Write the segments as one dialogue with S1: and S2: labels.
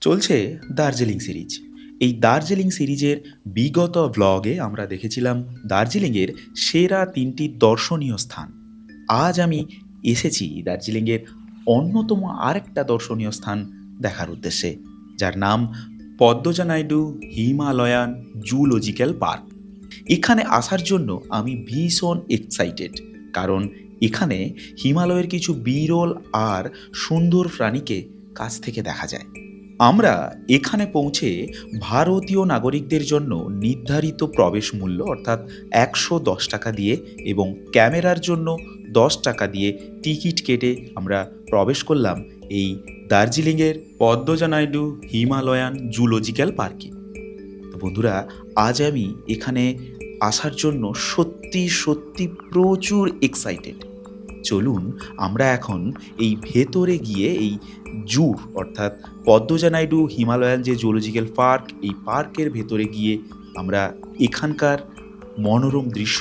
S1: চলছে দার্জিলিং সিরিজ। এই দার্জিলিং সিরিজের বিগত ব্লগে আমরা দেখেছিলাম দার্জিলিংয়ের সেরা ৩টি দর্শনীয় স্থান। আজ আমি এসেছি দার্জিলিংয়ের অন্যতম আরেকটা দর্শনীয় স্থান দেখার উদ্দেশ্যে, যার নাম Padmaja Naidu Himalayan zoological park. এখানে আসার জন্য আমি ভীষণ এক্সাইটেড, কারণ এখানে হিমালয়ের কিছু বিরল আর সুন্দর প্রাণীকে কাছ থেকে দেখা যায়। আমরা এখানে পৌঁছে ভারতীয় নাগরিকদের জন্য নির্ধারিত প্রবেশ মূল্য অর্থাৎ ১১০ টাকা দিয়ে এবং ক্যামেরার জন্য ১০ টাকা দিয়ে টিকিট কেটে আমরা প্রবেশ করলাম এই দার্জিলিংয়ের পদ্মজা নাইডু হিমালয়ান জুলজিক্যাল পার্কে। তো বন্ধুরা, আজ আমি এখানে আসার জন্য সত্যি সত্যি প্রচুর এক্সাইটেড। চলুন আমরা এখন এই ভেতরে গিয়ে এই জুর অর্থাৎ পদ্মজা নাইডু হিমালয়ান যে জুলজিক্যাল পার্ক, এই পার্কের ভেতরে গিয়ে আমরা এখানকার মনোরম দৃশ্য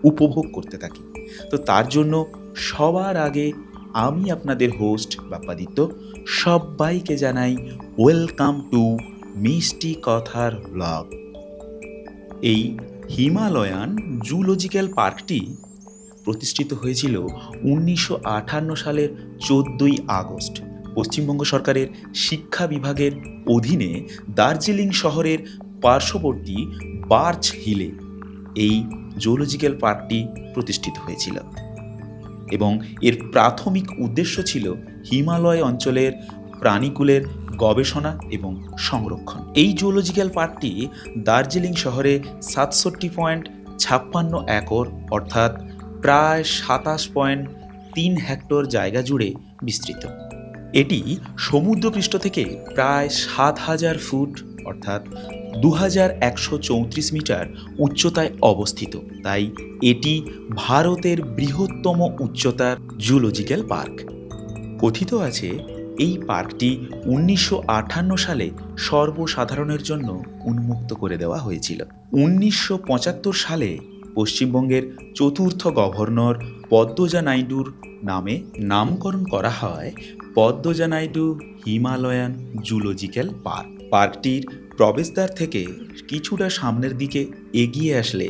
S1: উপভোগ করতে থাকি। তো তার জন্য সবার আগে আমি আপনাদের হোস্ট বাপ্পাদিত্য সবাইকে জানাই ওয়েলকাম টু মিষ্টি কথার ব্লগ। এই হিমালয়ান জুলজিক্যাল পার্কটি প্রতিষ্ঠিত হয়েছিল ১৯৫৮ সালের ১৪ই আগস্ট পশ্চিমবঙ্গ সরকারের শিক্ষা বিভাগের অধীনে দার্জিলিং শহরের পার্শ্ববর্তী বার্চ হিলে এই জুলজিক্যাল পার্কটি প্রতিষ্ঠিত হয়েছিল এবং এর প্রাথমিক উদ্দেশ্য ছিল হিমালয় অঞ্চলের প্রাণীকুলের গবেষণা এবং সংরক্ষণ। এই জুলজিক্যাল পার্কটি দার্জিলিং শহরে ৬৭.৫৬ একর অর্থাৎ প্রায় ২৭.৩ হেক্টর জায়গা জুড়ে বিস্তৃত। এটি সমুদ্রপৃষ্ঠ থেকে প্রায় ৭,০০০ ফুট অর্থাৎ ২,১৩৪ মিটার উচ্চতায় অবস্থিত, তাই এটি ভারতের বৃহত্তম উচ্চতার জুলজিক্যাল পার্ক। কথিত আছে এই পার্কটি ১৯৫৮ সালে সর্বসাধারণের জন্য উন্মুক্ত করে দেওয়া হয়েছিল। ১৯৭৫ সালে পশ্চিমবঙ্গের চতুর্থ গভর্নর পদ্মজা নাইডুর নামে নামকরণ করা হয় Padmaja Naidu Himalayan zoological park. পার্কটির প্রবেশদ্বার থেকে কিছুটা সামনের দিকে এগিয়ে আসলে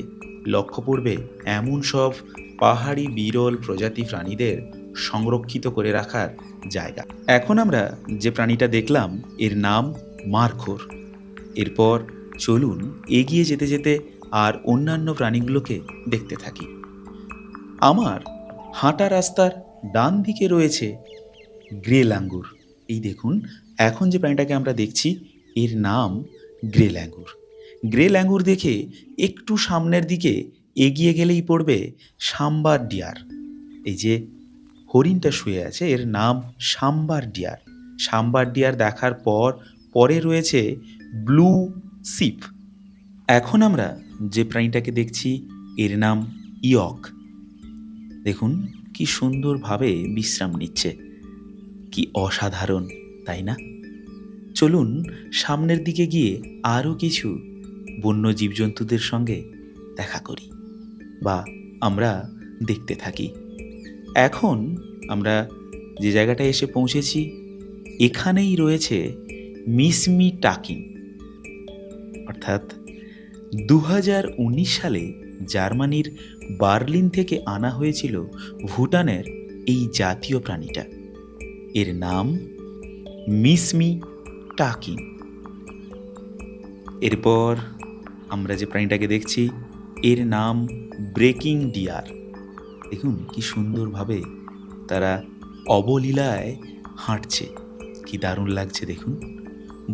S1: লক্ষ্য পড়বে এমন সব পাহাড়ি বিরল প্রজাতি প্রাণীদের সংরক্ষিত করে রাখার জায়গা। এখন আমরা যে প্রাণীটা দেখলাম এর নাম মারখোর। এরপর চলুন এগিয়ে যেতে যেতে আর অন্যান্য প্রাণীগুলোকে দেখতে থাকি। আমার হাঁটা রাস্তার ডান দিকে রয়েছে গ্রে ল্যাঙ্গুর। এই দেখুন, এখন যে প্রাণীটাকে আমরা দেখছি এর নাম গ্রে ল্যাঙ্গুর। গ্রে ল্যাঙ্গুর দেখে একটু সামনের দিকে এগিয়ে গেলেই পড়বে সাম্বার ডিয়ার। এই যে হরিণটা শুয়ে আছে এর নাম সাম্বার ডিয়ার। সাম্বার ডিয়ার দেখার পরে রয়েছে ব্লু শিপ। এখন আমরা যে প্রাণীটাকে দেখছি এর নাম ইয়ক। দেখুন কি সুন্দরভাবে বিশ্রাম নিচ্ছে, কি অসাধারণ তাই না? চলুন সামনের দিকে গিয়ে আরও কিছু বন্য জীবজন্তুদের সঙ্গে দেখা করি বা আমরা দেখতে থাকি। এখন আমরা যে জায়গাটায় এসে পৌঁছেছি এখানেই রয়েছে মিসমি টাকিন, অর্থাৎ ২০১৯ সালে জার্মানির বার্লিন থেকে আনা হয়েছিল ভুটানের এই জাতীয় প্রাণীটা। এর নাম মিসমি টাকিন। এরপর আমরা যে প্রাণীটাকে দেখছি এর নাম ব্রেকিং ডিয়ার। দেখুন কি সুন্দরভাবে তারা অবলীলায় হাঁটছে, কি দারুণ লাগছে দেখুন।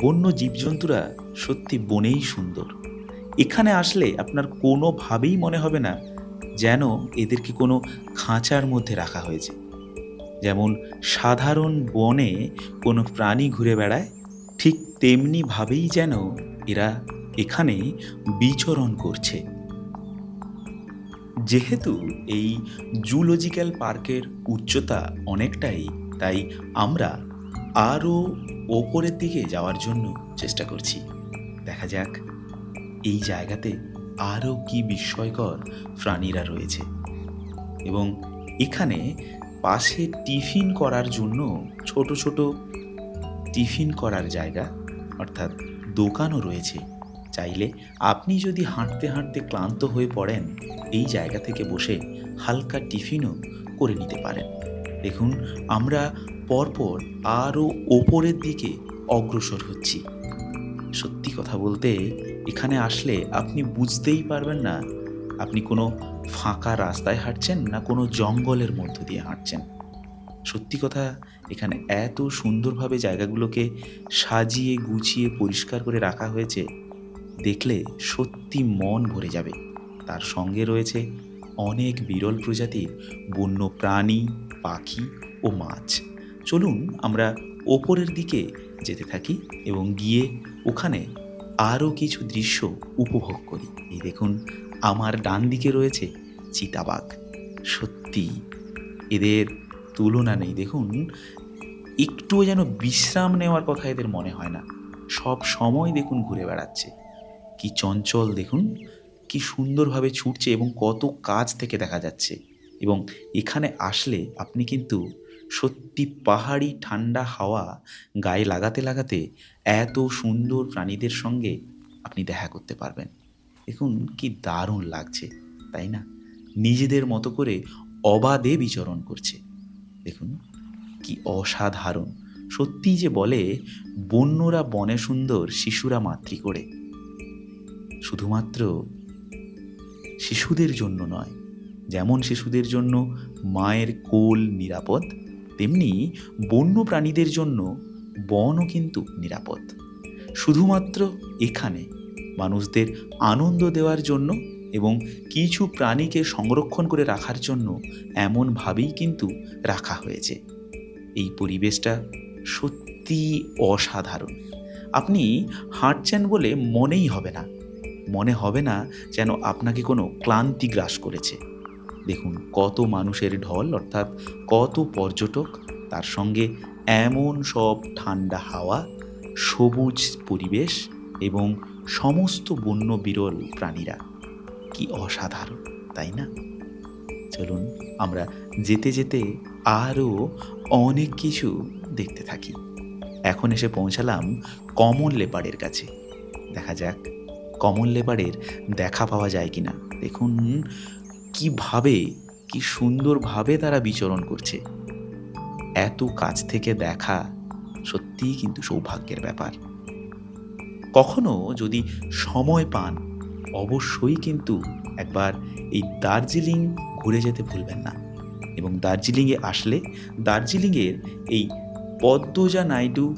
S1: বন্য জীবজন্তুরা সত্যি বনেই সুন্দর। এখানে আসলে আপনার কোনোভাবেই মনে হবে না যেন এদেরকে কোনো খাঁচার মধ্যে রাখা হয়েছে। যেমন সাধারণ বনে কোনো প্রাণী ঘুরে বেড়ায়, ঠিক তেমনিভাবেই যেন এরা এখানে বিচরণ করছে। যেহেতু এই জুলজিক্যাল পার্কের উচ্চতা অনেকটাই, তাই আমরা আরও ওপরের দিকে যাওয়ার জন্য চেষ্টা করছি। দেখা যাক এই জায়গাতে আরও কি বিস্ময়কর প্রাণীরা রয়েছে। এবং এখানে পাশে টিফিন করার জন্য ছোট ছোট টিফিন করার জায়গা অর্থাৎ দোকানও রয়েছে। চাইলে আপনি যদি হাঁটতে হাঁটতে ক্লান্ত হয়ে পড়েন, এই জায়গা থেকে বসে হালকা টিফিনও করে নিতে পারেন। দেখুন, আমরা পরপর আরও ওপরের দিকে অগ্রসর হচ্ছি। সত্যি কথা বলতে, এখানে আসলে আপনি বুঝতেই পারবেন না আপনি কোনো ফাঁকা রাস্তায় হাঁটছেন না কোনো জঙ্গলের মধ্য দিয়ে হাঁটছেন। সত্যি কথা, এখানে এত সুন্দরভাবে জায়গাগুলোকে সাজিয়ে গুছিয়ে পরিষ্কার করে রাখা হয়েছে, দেখলে সত্যি মন ভরে যাবে। তার সঙ্গে রয়েছে অনেক বিরল প্রজাতির বন্য প্রাণী, পাখি ও মাছ। চলুন আমরা ওপরের দিকে যেতে থাকি এবং গিয়ে ওখানে আরও কিছু দৃশ্য উপভোগ করি। এই দেখুন, আমার ডান দিকে রয়েছে চিতাবাঘ। সত্যি এদের তুলনা নেই। দেখুন, একটুও যেন বিশ্রাম নেওয়ার কথা এদের মনে হয় না। সব সময় দেখুন ঘুরে বেড়াচ্ছে। কি চঞ্চল দেখুন, কি সুন্দরভাবে ছুটছে এবং কত কাছ থেকে দেখা যাচ্ছে। এবং এখানে আসলে আপনি কিন্তু সত্যি পাহাড়ি ঠান্ডা হাওয়া গায়ে লাগাতে লাগাতে এত সুন্দর প্রাণীদের সঙ্গে আপনি দেখা করতে পারবেন। দেখুন কি দারুণ লাগছে, তাই না? নিজেদের মতো করে অবাধে বিচরণ করছে। দেখুন কি অসাধারণ। সত্যিই যে বলে, বন্যরা বনে সুন্দর, শিশুরা মাতৃ করে। শুধুমাত্র শিশুদের জন্য নয়, যেমন শিশুদের জন্য মায়ের কোল নিরাপদ, তেমনি বন্য প্রাণীদের জন্য বনও কিন্তু নিরাপদ। শুধুমাত্র এখানে মানুষদের আনন্দ দেওয়ার জন্য এবং কিছু প্রাণীকে সংরক্ষণ করে রাখার জন্য এমনভাবেই কিন্তু রাখা হয়েছে। এই পরিবেশটা সত্যি অসাধারণ। আপনি হাঁটছেন বলে মনে হবে না যেন আপনাকে কোনো ক্লান্তি গ্রাস করেছে। দেখুন কত মানুষের ঢল, অর্থাৎ কত পর্যটক, তার সঙ্গে এমন সব ঠান্ডা হাওয়া, সবুজ পরিবেশ এবং সমস্ত বন্য বিরল প্রাণীরা। কি অসাধারণ, তাই না? চলুন আমরা যেতে যেতে আরও অনেক কিছু দেখতে থাকি। এখন এসে পৌঁছালাম কমন লেপার্ডের কাছে। দেখা যাক কমন লেপার্ডের দেখা পাওয়া যায় কিনা। দেখুন কিভাবে, কি সুন্দরভাবে তারা বিচরণ করছে। এত কাছ থেকে দেখা সত্যিই কিন্তু সৌভাগ্যের ব্যাপার। কখনো যদি সময় পান, অবশ্যই কিন্তু একবার এই দার্জিলিং ঘুরে যেতে ভুলবেন না। এবং দার্জিলিংয়ে আসলে দার্জিলিংয়ের এই Padmaja Naidu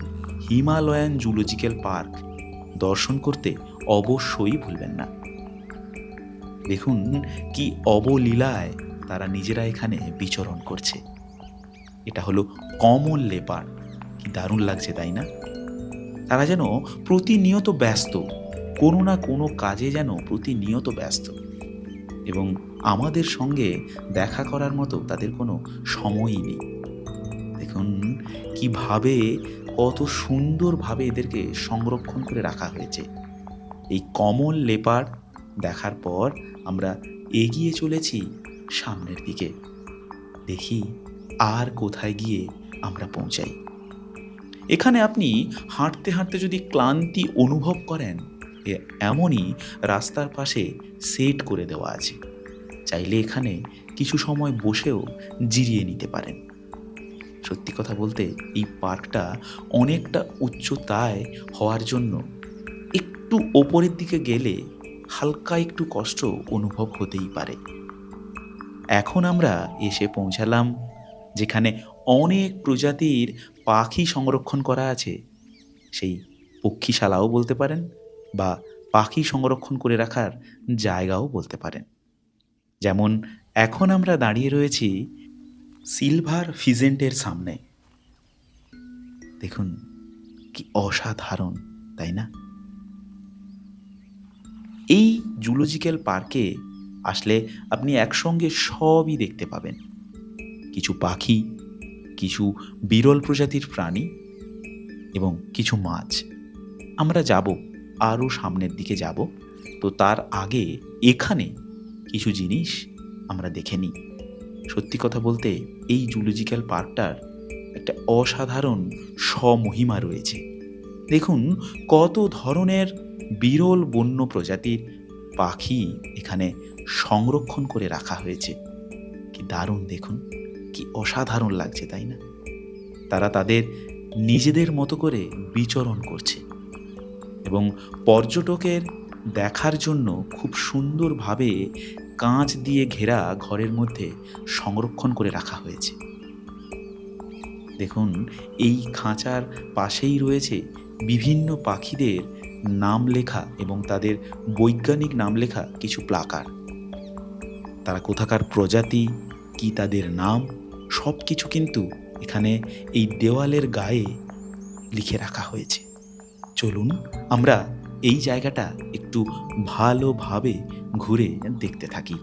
S1: Himalayan zoological park দর্শন করতে অবশ্যই ভুলবেন না। দেখুন কি অবলীলায় তারা নিজেরা এখানে বিচরণ করছে। এটা হলো কমন লেপার্ড। কি দারুণ লাগছে, তাই না? তারা যেন প্রতিনিয়ত ব্যস্ত, কোনো না কোনো কাজে যেন প্রতিনিয়ত ব্যস্ত, এবং আমাদের সঙ্গে দেখা করার মতো তাদের কোনো সময়ই নেই। দেখুন কিভাবে, কত সুন্দরভাবে এদেরকে সংরক্ষণ করে রাখা হয়েছে। এই কমন লেপার্ড দেখার পর আমরা এগিয়ে চলেছি সামনের দিকে। দেখি আর কোথায় গিয়ে আমরা পৌঁছাই। এখানে আপনি হাঁটতে হাঁটতে যদি ক্লান্তি অনুভব করেন, এমনই রাস্তার পাশে সেট করে দেওয়া আছে। চাইলে এখানে কিছু সময় বসেও জিরিয়ে নিতে পারেন। সত্যি কথা বলতে, এই পার্কটা অনেকটা উচ্চতায় হওয়ার জন্য একটু ওপরের দিকে গেলে হালকা একটু কষ্ট অনুভব হতেই পারে। এখন আমরা এসে পৌঁছালাম যেখানে অনেক প্রজাতির পাখি সংরক্ষণ করা আছে। সেই পক্ষীশালাও বলতে পারেন, বা পাখি সংরক্ষণ করে রাখার জায়গাও বলতে পারেন। যেমন এখন আমরা দাঁড়িয়ে রয়েছি সিলভার ফিজেন্টের সামনে। দেখুন কি অসাধারণ, তাই না? এই জুলজিক্যাল পার্কে আসলে আপনি একসঙ্গে সবই দেখতে পাবেন। কিছু পাখি, কিছু বিরল প্রজাতির প্রাণী এবং কিছু মাছ। আমরা যাব, আরও সামনের দিকে যাব, তো তার আগে এখানে কিছু জিনিস আমরা দেখে নিই। সত্যি কথা বলতে, এই জুলজিক্যাল পার্কটার একটা অসাধারণ স্বমহিমা রয়েছে। দেখুন কত ধরনের বিরল বন্য প্রজাতির পাখি এখানে সংরক্ষণ করে রাখা হয়েছে। কি দারুণ দেখুন, কি অসাধারণ লাগছে তাই না? তারা তাদের নিজেদের মতো করে বিচরণ করছে এবং পর্যটকের দেখার জন্য খুব সুন্দরভাবে কাঁচ দিয়ে ঘেরা ঘরের মধ্যে সংরক্ষণ করে রাখা হয়েছে। দেখুন এই খাঁচার পাশেই রয়েছে বিভিন্ন পাখিদের নাম লেখা এবং তাদের বৈজ্ঞানিক নাম লেখা কিছু প্লাকার্ড। তারা কোথাকার প্রজাতি, কি তাদের নাম, সব কিছু কিন্তু এখানে এই দেওয়ালের গায়ে লিখে রাখা হয়েছে। চলুন আমরা এই জায়গাটা একটু ভালোভাবে ঘুরে দেখতে থাকি।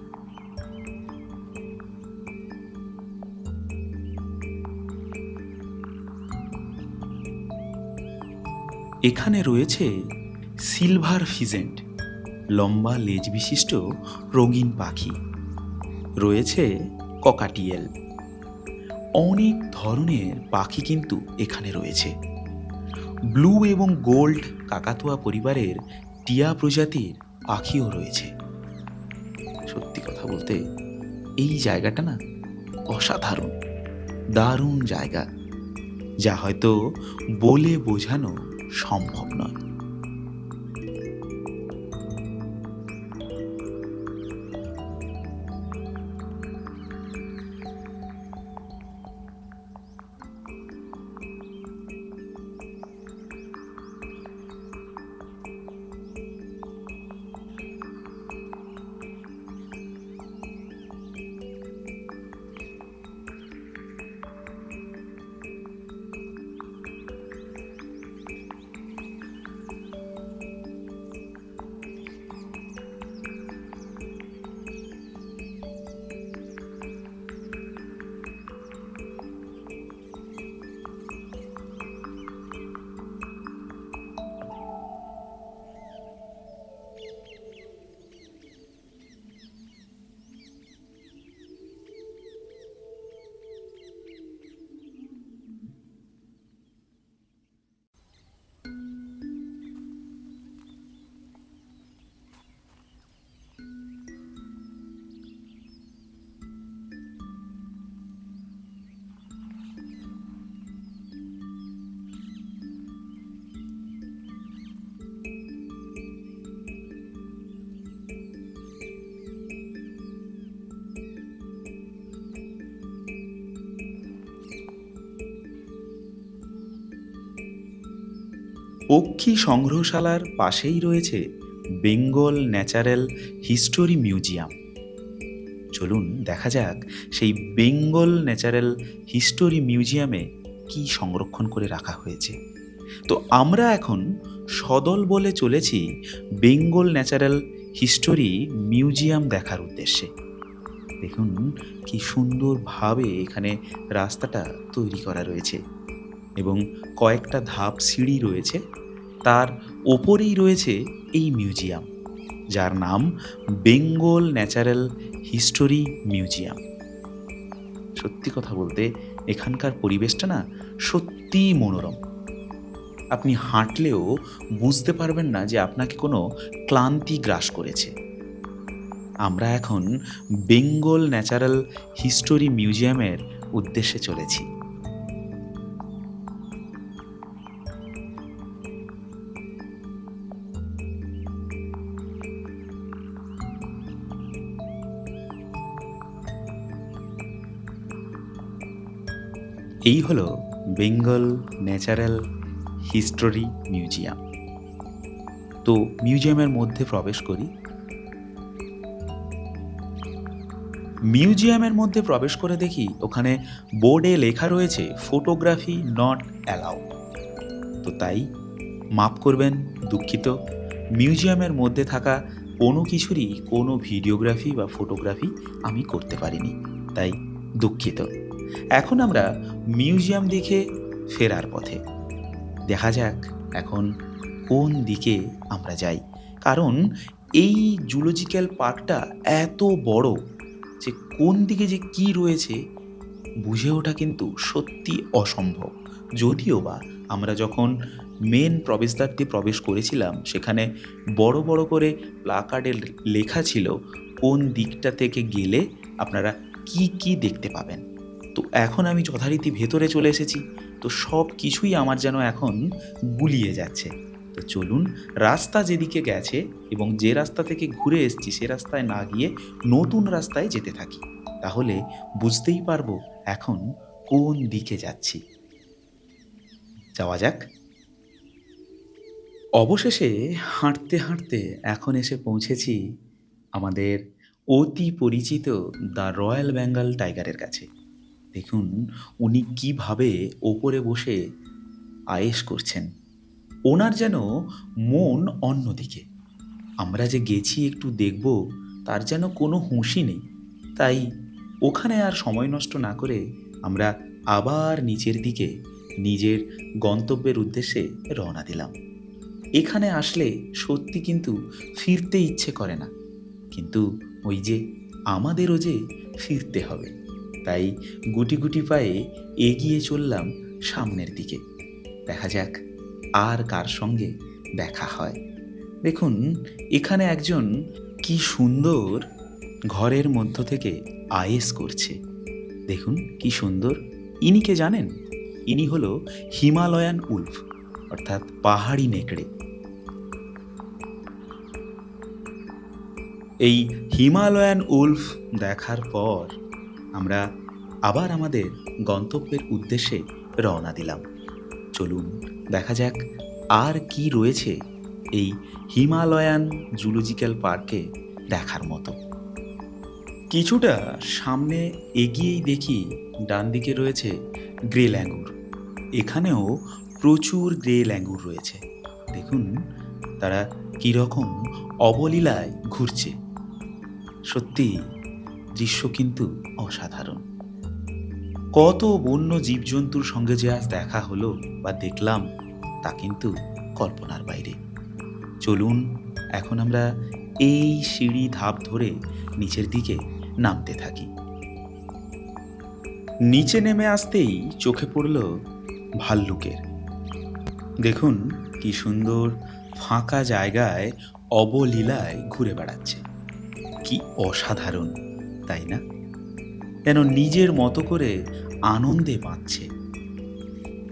S1: এখানে রয়েছে সিলভার ফিজেন্ট, লম্বা লেজ বিশিষ্ট রঙিন পাখি। রয়েছে ককাটিয়েল। অনেক ধরনের পাখি কিন্তু এখানে রয়েছে। ব্লু এবং গোল্ড কাকাতুয়া পরিবারের টিয়া প্রজাতির পাখিও রয়েছে। সত্যি কথা বলতে এই জায়গাটা না অসাধারণ, দারুণ জায়গা, যা হয়তো বলে বোঝানো সম্ভব নয়। পক্ষী সংগ্রহশালার পাশেই রয়েছে বেঙ্গল ন্যাচারাল হিস্টোরি মিউজিয়াম। চলুন দেখা যাক সেই বেঙ্গল ন্যাচারাল হিস্টোরি মিউজিয়ামে কি সংরক্ষণ করে রাখা হয়েছে। তো আমরা এখন সদল বলে চলেছি বেঙ্গল ন্যাচারাল হিস্টোরি মিউজিয়াম দেখার উদ্দেশ্যে। দেখুন কি সুন্দরভাবে এখানে রাস্তাটা তৈরি করা রয়েছে এবং কয়েকটা ধাপ সিঁড়ি রয়েছে। তার ওপরেই রয়েছে এই মিউজিয়াম, যার নাম বেঙ্গল ন্যাচারাল হিস্টোরি মিউজিয়াম। সত্যি কথা বলতে এখানকার পরিবেশটা না সত্যিই মনোরম। আপনি হাঁটলেও বুঝতে পারবেন না যে আপনাকে কোনো ক্লান্তি গ্রাস করেছে। আমরা এখন বেঙ্গল ন্যাচারাল হিস্টোরি মিউজিয়ামের উদ্দেশ্যে চলেছি। এই হলো বেঙ্গল ন্যাচারাল হিস্টোরি মিউজিয়াম। তো মিউজিয়ামের মধ্যে প্রবেশ করি। মিউজিয়ামের মধ্যে প্রবেশ করে দেখি ওখানে বোর্ডে লেখা রয়েছে ফটোগ্রাফি নট অ্যালাউ। তো তাই মাফ করবেন, দুঃখিত, মিউজিয়ামের মধ্যে থাকা কোনো কিছুরই কোনো ভিডিওগ্রাফি বা ফটোগ্রাফি আমি করতে পারিনি, তাই দুঃখিত। এখন আমরা মিউজিয়াম দেখে ফেরার পথে। দেখা যাক এখন কোন দিকে আমরা যাই, কারণ এই জুলজিক্যাল পার্কটা এত বড় যে কোন দিকে যে কি রয়েছে বুঝে ওঠা কিন্তু সত্যি অসম্ভব। যদিও বা আমরা যখন মেন প্রবেশদ্বার দিয়ে প্রবেশ করেছিলাম সেখানে বড় বড় করে প্লাকার্ডে লেখা ছিল কোন দিকটা থেকে গেলে আপনারা কি কি দেখতে পাবেন। তো এখন আমি যথারীতি ভেতরে চলে এসেছি, তো সব কিছুই আমার যেন এখন গুলিয়ে যাচ্ছে। তো চলুন, রাস্তা যেদিকে গেছে এবং যে রাস্তা থেকে ঘুরে এসেছি সে রাস্তায় না গিয়ে নতুন রাস্তায় যেতে থাকি, তাহলে বুঝতেই পারবো এখন কোন দিকে যাচ্ছি। যাওয়া যাক। অবশেষে হাঁটতে হাঁটতে এখন এসে পৌঁছেছি আমাদের অতি পরিচিত দ্য রয়্যাল বেঙ্গল টাইগারের কাছে। দেখুন উনি কিভাবে ওপরে বসে আয়েশ করছেন। ওনার যেন মন অন্যদিকে। আমরা যে গেছি একটু দেখব তার যেন কোনো হুঁশই নেই। তাই ওখানে আর সময় নষ্ট না করে আমরা আবার নিচের দিকে নিজের গন্তব্যের উদ্দেশ্যে রওনা দিলাম। এখানে আসলে সত্যি কিন্তু ফিরতে ইচ্ছে করে না, কিন্তু ওই যে আমাদেরও যে ফিরতে হবে, তাই গুটি গুটি পায়ে এগিয়ে চললাম সামনের দিকে। দেখা যাক আর কার সঙ্গে দেখা হয়। দেখুন এখানে একজন কি সুন্দর ঘরের মধ্য থেকে আয়েশ করছে। দেখুন কি সুন্দর। ইনি কে জানেন? ইনি হলো হিমালয়ান উল্ফ, অর্থাৎ পাহাড়ি নেকড়ে। এই হিমালয়ান উল্ফ দেখার পর আমরা আবার আমাদের গন্তব্যের উদ্দেশ্যে রওনা দিলাম। চলুন দেখা যাক আর কি রয়েছে এই হিমালয়ান জুলজিক্যাল পার্কে দেখার মতো। কিছুটা সামনে এগিয়েই দেখি ডান দিকে রয়েছে গ্রে ল্যাঙ্গুর। এখানেও প্রচুর গ্রে ল্যাঙ্গুর রয়েছে। দেখুন তারা কীরকম অবলীলায় ঘুরছে। সত্যি দৃশ্য কিন্তু অসাধারণ। কত বন্য জীবজন্তুর সঙ্গে যে আজ দেখা হলো বা দেখলাম তা কিন্তু কল্পনার বাইরে। চলুন এখন আমরা এই সিঁড়ি ধাপ ধরে নিচের দিকে নামতে থাকি। নিচে নেমে আসতেই চোখে পড়ল ভাল্লুকের। দেখুন কি সুন্দর ফাঁকা জায়গায় অবলীলায় ঘুরে বেড়াচ্ছে। কি অসাধারণ, তাই না? যেন নিজের মতো করে আনন্দে বাঁচছে।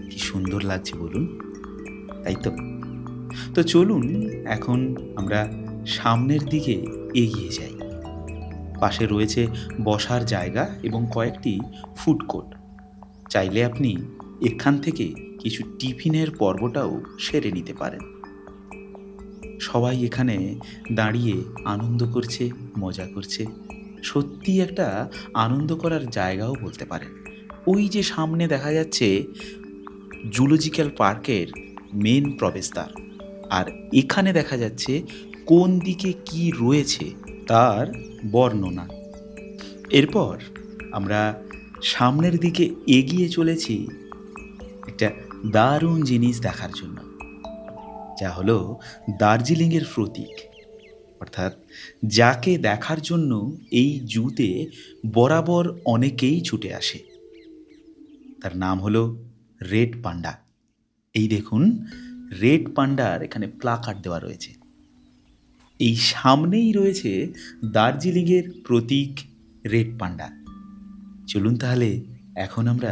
S1: কি সুন্দর লাগছে বলুন, তাই তো? তো চলুন এখন আমরা সামনের দিকে এগিয়ে যাই। পাশে রয়েছে বসার জায়গা এবং কয়েকটি ফুড কোর্ট। চাইলে আপনি এখান থেকে কিছু টিফিনের পর্বটাও সেরে নিতে পারেন। সবাই এখানে দাঁড়িয়ে আনন্দ করছে, মজা করছে। সত্যি একটা আনন্দ করার জায়গাও বলতে পারেন। ওই যে সামনে দেখা যাচ্ছে জুলজিক্যাল পার্কের মেন প্রবেশদ্বার, আর এখানে দেখা যাচ্ছে কোন দিকে কি রয়েছে তার বর্ণনা। এরপর আমরা সামনের দিকে এগিয়ে চলেছি একটা দারুণ জিনিস দেখার জন্য, যা হলো দার্জিলিংয়ের প্রতীক, অর্থাৎ যাকে দেখার জন্য এই জুতে বরাবর অনেকেই ছুটে আসে। তার নাম হলো রেড পান্ডা। এই দেখুন রেড পান্ডার এখানে প্লাকার্ড দেওয়া রয়েছে। এই সামনেই রয়েছে দার্জিলিংয়ের প্রতীক রেড পান্ডা। চলুন তাহলে এখন আমরা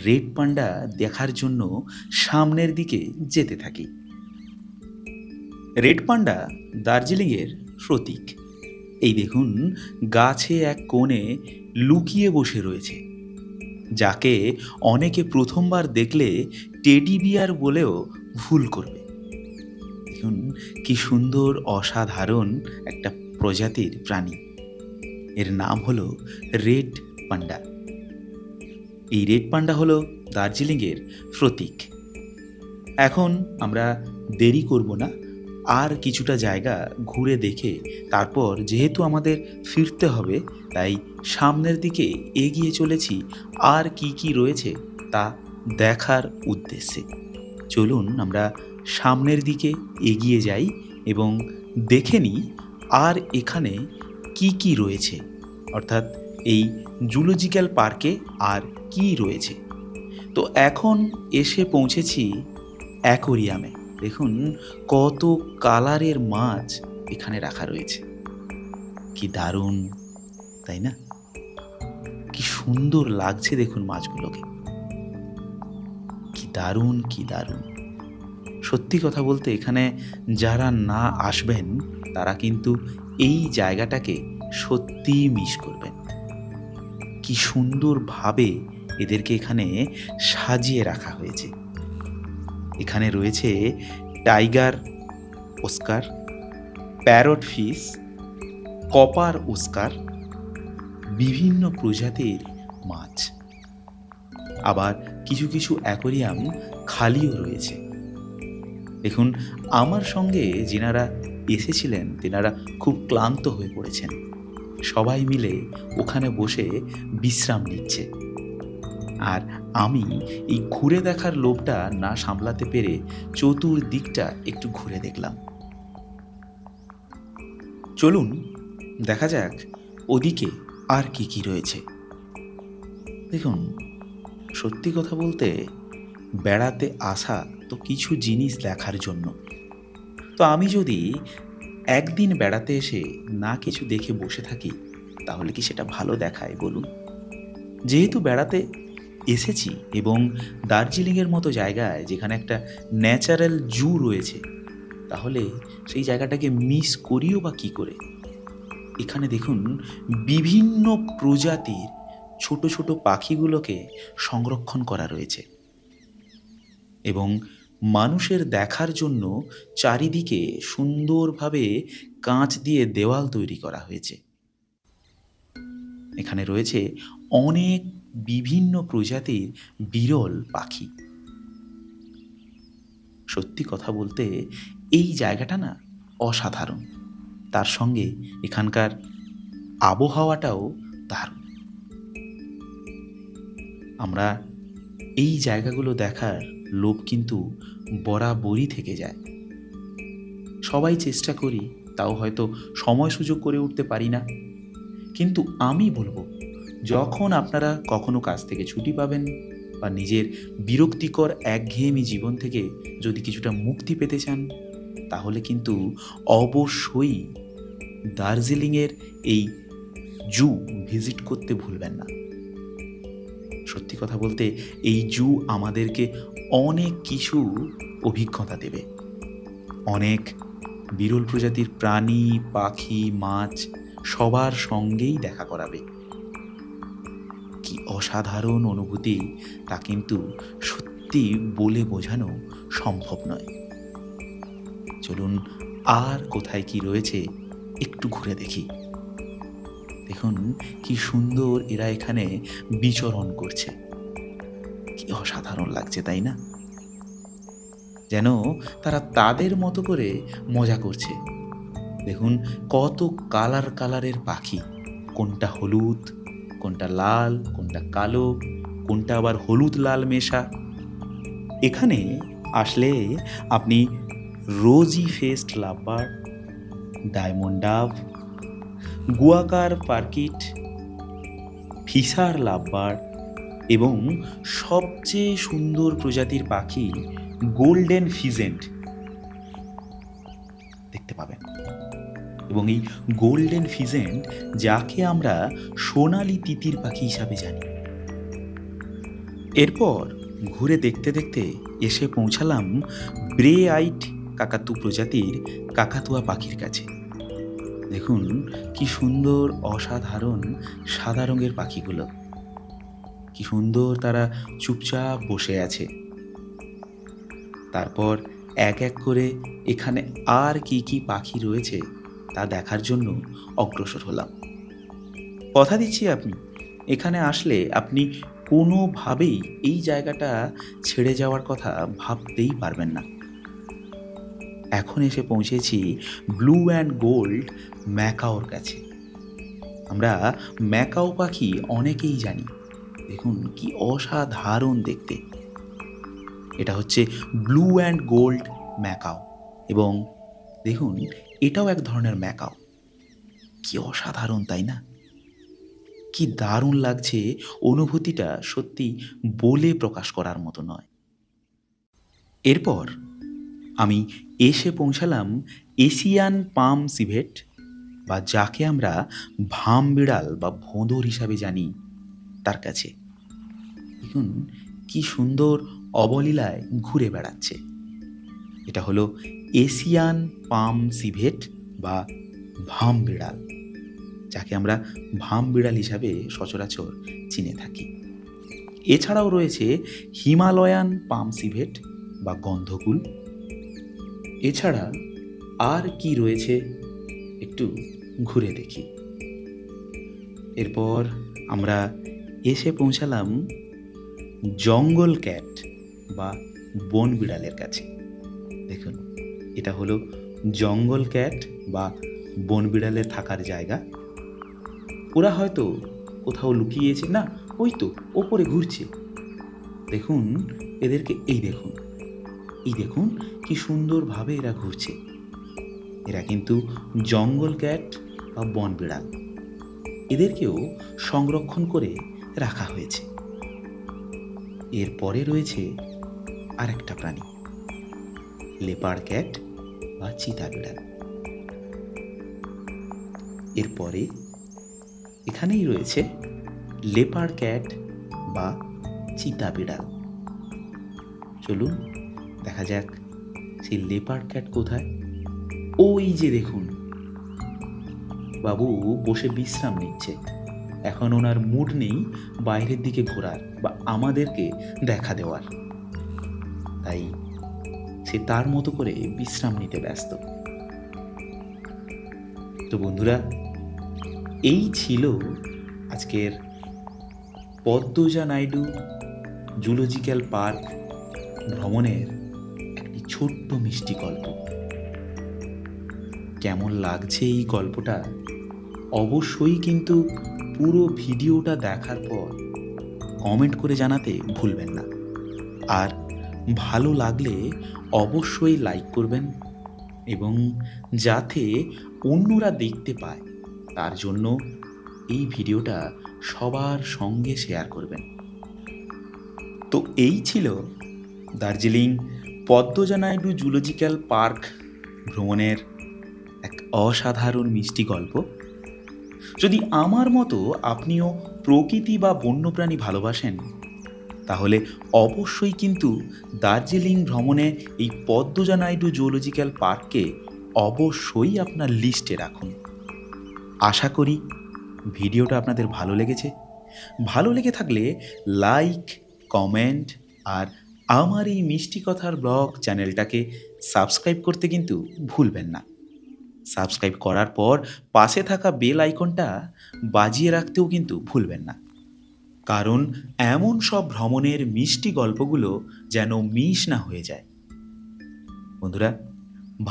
S1: রেড পান্ডা দেখার জন্য সামনের দিকে যেতে থাকি। রেড পান্ডা দার্জিলিংয়ের প্রতীক। এই দেখুন গাছে এক কোণে লুকিয়ে বসে রয়েছে, যাকে অনেকে প্রথমবার দেখলে টেডি বিয়ার বলেও ভুল করবে। দেখুন কি সুন্দর অসাধারণ একটা প্রজাতির প্রাণী। এর নাম হলো রেড পান্ডা। এই রেড পান্ডা হলো দার্জিলিংয়ের প্রতীক। এখন আমরা দেরি করব না, আর কিছুটা জায়গা ঘুরে দেখে তারপর যেহেতু আমাদের ফিরতে হবে তাই সামনের দিকে এগিয়ে চলেছি আর কি কি রয়েছে তা দেখার উদ্দেশ্যে। চলুন আমরা সামনের দিকে এগিয়ে যাই এবং দেখে নিই আর এখানে কি কি রয়েছে, অর্থাৎ এই জুলজিক্যাল পার্কে আর কি রয়েছে। তো এখন এসে পৌঁছেছি অ্যাকোরিয়ামে। দেখুন কত কালারের মাছ এখানে রাখা রয়েছে। কি দারুণ, তাই না? কি সুন্দর লাগছে দেখুন মাছগুলোকে। কি দারুণ, কি দারুণ! সত্যি কথা বলতে এখানে যারা না আসবেন তারা কিন্তু এই জায়গাটাকে সত্যিই মিস করবেন। কি সুন্দরভাবে এদেরকে এখানে সাজিয়ে রাখা হয়েছে। এখানে রয়েছে টাইগার ওস্কার, প্যারট ফিশ, কপার ওস্কার, বিভিন্ন প্রজাতির মাছ। আবার কিছু কিছু অ্যাকোরিয়াম খালিও রয়েছে। দেখুন আমার সঙ্গে যিনারা এসেছিলেন তেনারা খুব ক্লান্ত হয়ে পড়েছেন। সবাই মিলে ওখানে বসে বিশ্রাম নিচ্ছে। আর আমি এই ঘুরে দেখার লোভটা না সামলাতে পেরে চতুর্দিকটা একটু ঘুরে দেখলাম। চলুন দেখা যাক ওদিকে আর কি কি রয়েছে। দেখুন সত্যি কথা বলতে বেড়াতে আসা তো কিছু জিনিস দেখার জন্য। তো আমি যদি একদিন বেড়াতে এসে না কিছু দেখে বসে থাকি তাহলে কি সেটা ভালো দেখায় বলুন? যেহেতু বেড়াতে এসেছি এবং দার্জিলিংয়ের মতো জায়গায় যেখানে একটা ন্যাচারাল জু রয়েছে, তাহলে সেই জায়গাটাকে মিস করিও বা কী করে? এখানে দেখুন বিভিন্ন প্রজাতির ছোট ছোট পাখিগুলোকে সংরক্ষণ করা রয়েছে এবং মানুষের দেখার জন্য চারিদিকে সুন্দরভাবে কাঁচ দিয়ে দেওয়াল তৈরি করা হয়েছে। এখানে রয়েছে অনেক বিভিন্ন প্রজাতির বিরল পাখি। সত্যি কথা বলতে এই জায়গাটা না অসাধারণ। তার সঙ্গে এখানকার আবহাওয়াটাও দারুণ। আমরা এই জায়গাগুলো দেখার লোভ কিন্তু বরাবরই থেকে যায়। সবাই চেষ্টা করি, তাও হয়তো সময় সুযোগ করে উঠতে পারি না। কিন্তু আমি বলবো, যখন আপনারা কখনো কাজ থেকে ছুটি পাবেন বা নিজের বিরক্তিকর একঘেয়েমি জীবন থেকে যদি কিছুটা মুক্তি পেতে চান, তাহলে কিন্তু অবশ্যই দার্জিলিংয়ের এই জু ভিজিট করতে ভুলবেন না। সত্যি কথা বলতে এই জু আমাদেরকে অনেক কিছু অভিজ্ঞতা দেবে। অনেক বিরল প্রজাতির প্রাণী, পাখি, মাছ সবার সঙ্গেই দেখা করাবে। কি অসাধারণ অনুভূতি তা কিন্তু সত্যি বলে বোঝানো সম্ভব নয়। চলুন আর কোথায় কি রয়েছে একটু ঘুরে দেখি। দেখুন কি সুন্দর এরা এখানে বিচরণ করছে। কি অসাধারণ লাগছে, তাই না? যেন তারা তাদের মতো করে মজা করছে। দেখুন কত কালার কালারের পাখি, কোনটা হলুদ, কোনটা লাল, কোনটা কালো, কোনটা আবার হলুদ লাল মেশা। এখানে আসলে আপনি rosy faced lovebird, diamond dove, quaker parakeet, fisher lovebird এবং সবচেয়ে সুন্দর প্রজাতির পাখি গোল্ডেন ফিজেন্ট দেখতে পাবেন। এবং এই গোল্ডেন ফিজেন্ট যাকে আমরা সোনালি তিতির পাখি হিসাবে জানি। এরপর ঘুরে দেখতে দেখতে এসে পৌঁছালাম ব্রে আইট কাকাতু প্রজাতির কাকাতুয়া পাখির কাছে। দেখুন কি সুন্দর অসাধারণ সাদা রঙের পাখিগুলো, কি সুন্দর তারা চুপচাপ বসে আছে। তারপর এক এক করে এখানে আর কি কি পাখি রয়েছে তা দেখার জন্য অগ্রসর হলাম। কথা দিচ্ছি আপনি এখানে আসলে আপনি কোনোভাবেই এই জায়গাটা ছেড়ে যাওয়ার কথা ভাবতেই পারবেন না। এখন এসে পৌঁছেছি ব্লু অ্যান্ড গোল্ড ম্যাকাওর কাছে। আমরা ম্যাকাও পাখি অনেকেই জানি। দেখুন কি অসাধারণ দেখতে। এটা হচ্ছে ব্লু অ্যান্ড গোল্ড ম্যাকাও এবং দেখুন এটাও এক ধরনের ম্যাকাও। কি অসাধারণ, তাই না? কি দারুণ লাগছে, অনুভূতিটা সত্যি বলে প্রকাশ করার মতো নয়। এরপর আমি এসে পৌঁছালাম এশিয়ান পাম সিভেট, বা যাকে আমরা ভাম বিড়াল বা ভোঁদর হিসাবে জানি, তার কাছে। দেখুন কি সুন্দর অবলীলায় ঘুরে বেড়াচ্ছে। এটা হলো এশিয়ান পাম সিভেট বা ভাম বিড়াল, যাকে আমরা ভাম বিড়াল হিসাবে সচরাচর চিনে থাকি। এছাড়াও রয়েছে হিমালয়ান পাম সিভেট বা গন্ধকুল। এছাড়া আর কি রয়েছে একটু ঘুরে দেখি। এরপর আমরা এসে পৌঁছালাম জঙ্গল ক্যাট বা বন বিড়ালের কাছে। দেখুন এটা হলো জঙ্গল ক্যাট বা বন বিড়ালের থাকার জায়গা। ওরা হয়তো কোথাও লুকিয়েছে, না ওই তো ওপরে ঘুরছে। দেখুন এদেরকে, এই দেখুন, এই দেখুন কি সুন্দরভাবে এরা ঘুরছে। এরা কিন্তু জঙ্গল ক্যাট বা বন বিড়াল। এদেরকেও সংরক্ষণ করে রাখা হয়েছে। এরপরে রয়েছে আর একটা প্রাণী, লেপার্ড ক্যাট বা চিতা বিড়াল। এরপরে এখানেই রয়েছে লেপার্ড ক্যাট বা চিতা বিড়াল। চলুন দেখা যাক সেই লেপার্ড ক্যাট কোথায়। ওই যে দেখুন, বাবু বসে বিশ্রাম নিচ্ছে। এখন ওনার মুড নেই বাইরের দিকে ঘোরার বা আমাদেরকে দেখা দেওয়ার, তাই সে তার মতো করে বিশ্রাম নিতে ব্যস্ত। তো বন্ধুরা, এই ছিল আজকের পদ্মজা নাইডু জুলজিক্যাল পার্ক ভ্রমণের একটি ছোট্ট মিষ্টি গল্প। কেমন লাগছে এই গল্পটা অবশ্যই কিন্তু পুরো ভিডিওটা দেখার পর কমেন্ট করে জানাতে ভুলবেন না। আর ভালো লাগলে অবশ্যই লাইক করবেন, এবং যাতে অন্যরা দেখতে পায় তার জন্য এই ভিডিওটা সবার সঙ্গে শেয়ার করবেন। তো এই ছিল দার্জিলিং পদ্মজা নাইডু জুলজিক্যাল পার্ক ভ্রমণের এক অসাধারণ মিষ্টি গল্প। যদি আমার মতো আপনিও প্রকৃতি বা বন্যপ্রাণী ভালোবাসেন, তাহলে অবশ্যই কিন্তু দার্জিলিং ভ্রমণে এই পদ্মজা নাইডু জুলজিক্যাল পার্ককে অবশ্যই আপনার লিস্টে রাখুন। আশা করি ভিডিওটা আপনাদের ভালো লেগেছে। ভালো লেগে থাকলে লাইক, কমেন্ট আর আমার এই মিষ্টি কথার ব্লগ চ্যানেলটাকে সাবস্ক্রাইব করতে কিন্তু ভুলবেন না। সাবস্ক্রাইব করার পর পাশে থাকা বেল আইকনটা বাজিয়ে রাখতেও কিন্তু ভুলবেন না, কারণ এমন সব ভ্রমণের মিষ্টি গল্পগুলো যেন মিস না হয়ে যায়। বন্ধুরা,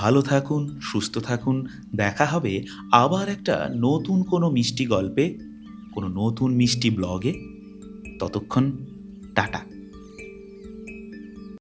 S1: ভালো থাকুন, সুস্থ থাকুন। দেখা হবে আবার একটা নতুন কোনো মিষ্টি গল্পে, কোনো নতুন মিষ্টি ব্লগে। ততক্ষণ টাটা।